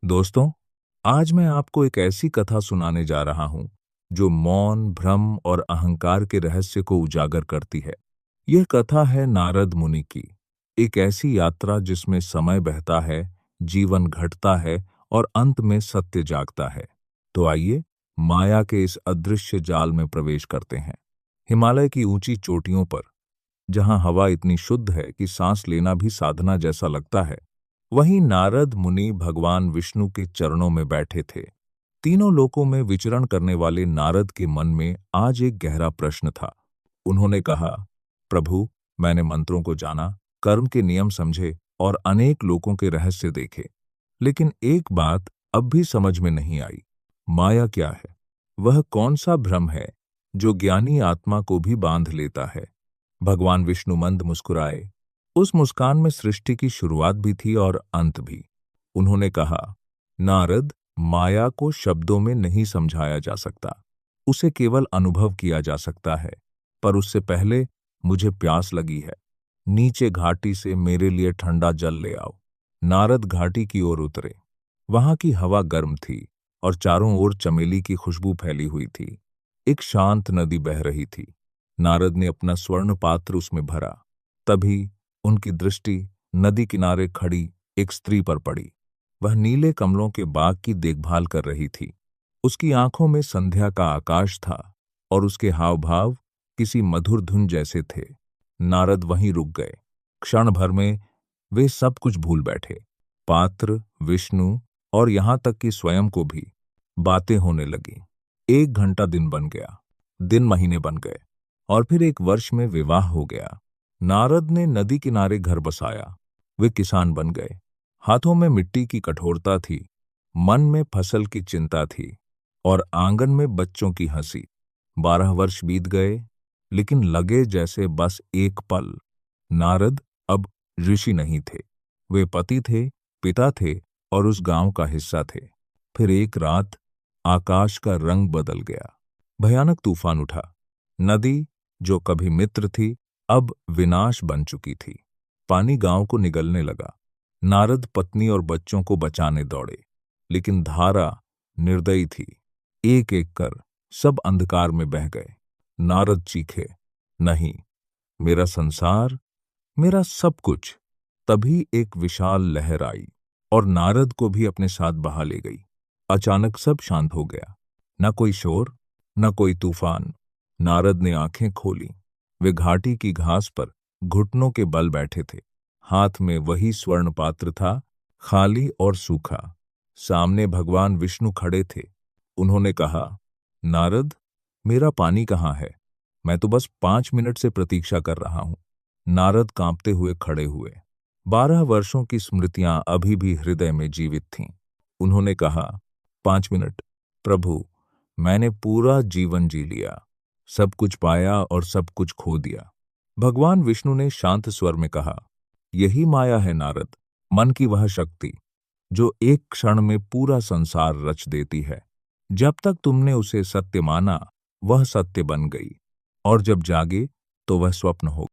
दोस्तों, आज मैं आपको एक ऐसी कथा सुनाने जा रहा हूं जो मौन, भ्रम और अहंकार के रहस्य को उजागर करती है। यह कथा है नारद मुनि की, एक ऐसी यात्रा जिसमें समय बहता है, जीवन घटता है और अंत में सत्य जागता है। तो आइए, माया के इस अदृश्य जाल में प्रवेश करते हैं। हिमालय की ऊंची चोटियों पर, जहां हवा इतनी शुद्ध है कि सांस लेना भी साधना जैसा लगता है, वहीं नारद मुनि भगवान विष्णु के चरणों में बैठे थे। तीनों लोकों में विचरण करने वाले नारद के मन में आज एक गहरा प्रश्न था। उन्होंने कहा, प्रभु, मैंने मंत्रों को जाना, कर्म के नियम समझे और अनेक लोकों के रहस्य देखे, लेकिन एक बात अब भी समझ में नहीं आई। माया क्या है? वह कौन सा भ्रम है जो ज्ञानी आत्मा को भी बांध लेता है? भगवान विष्णु मंद मुस्कुराए। उस मुस्कान में सृष्टि की शुरुआत भी थी और अंत भी। उन्होंने कहा, नारद, माया को शब्दों में नहीं समझाया जा सकता, उसे केवल अनुभव किया जा सकता है। पर उससे पहले मुझे प्यास लगी है। नीचे घाटी से मेरे लिए ठंडा जल ले आओ। नारद घाटी की ओर उतरे। वहां की हवा गर्म थी और चारों ओर चमेली की खुशबू फैली हुई थी। एक शांत नदी बह रही थी। नारद ने अपना स्वर्ण पात्र उसमें भरा। तभी उनकी दृष्टि नदी किनारे खड़ी एक स्त्री पर पड़ी। वह नीले कमलों के बाग की देखभाल कर रही थी। उसकी आंखों में संध्या का आकाश था और उसके हाव भाव किसी मधुर धुन जैसे थे। नारद वहीं रुक गए। क्षण भर में वे सब कुछ भूल बैठे, पात्र, विष्णु और यहां तक कि स्वयं को भी। बातें होने लगी। 1 घंटा दिन बन गया, दिन महीने बन गए और फिर 1 वर्ष में विवाह हो गया। नारद ने नदी किनारे घर बसाया। वे किसान बन गए। हाथों में मिट्टी की कठोरता थी, मन में फसल की चिंता थी और आंगन में बच्चों की हंसी। 12 वर्ष बीत गए, लेकिन लगे जैसे बस एक पल। नारद अब ऋषि नहीं थे। वे पति थे, पिता थे और उस गांव का हिस्सा थे। फिर एक रात आकाश का रंग बदल गया। भयानक तूफान उठा। नदी, जो कभी मित्र थी, अब विनाश बन चुकी थी। पानी गांव को निगलने लगा। नारद पत्नी और बच्चों को बचाने दौड़े, लेकिन धारा निर्दयी थी। एक एक कर सब अंधकार में बह गए। नारद चीखे, नहीं, मेरा संसार, मेरा सब कुछ। तभी एक विशाल लहर आई और नारद को भी अपने साथ बहा ले गई। अचानक सब शांत हो गया। न कोई शोर, न कोई तूफान। नारद ने आंखें खोली। वे घाटी की घास पर घुटनों के बल बैठे थे। हाथ में वही स्वर्ण पात्र था, खाली और सूखा। सामने भगवान विष्णु खड़े थे। उन्होंने कहा, नारद, मेरा पानी कहाँ है? मैं तो बस 5 मिनट से प्रतीक्षा कर रहा हूं। नारद कांपते हुए खड़े हुए। 12 वर्षों की स्मृतियां अभी भी हृदय में जीवित थीं। उन्होंने कहा, 5 मिनट? प्रभु, मैंने पूरा जीवन जी लिया, सब कुछ पाया और सब कुछ खो दिया। भगवान विष्णु ने शांत स्वर में कहा, यही माया है नारद, मन की वह शक्ति जो एक क्षण में पूरा संसार रच देती है। जब तक तुमने उसे सत्य माना, वह सत्य बन गई, और जब जागे तो वह स्वप्न हो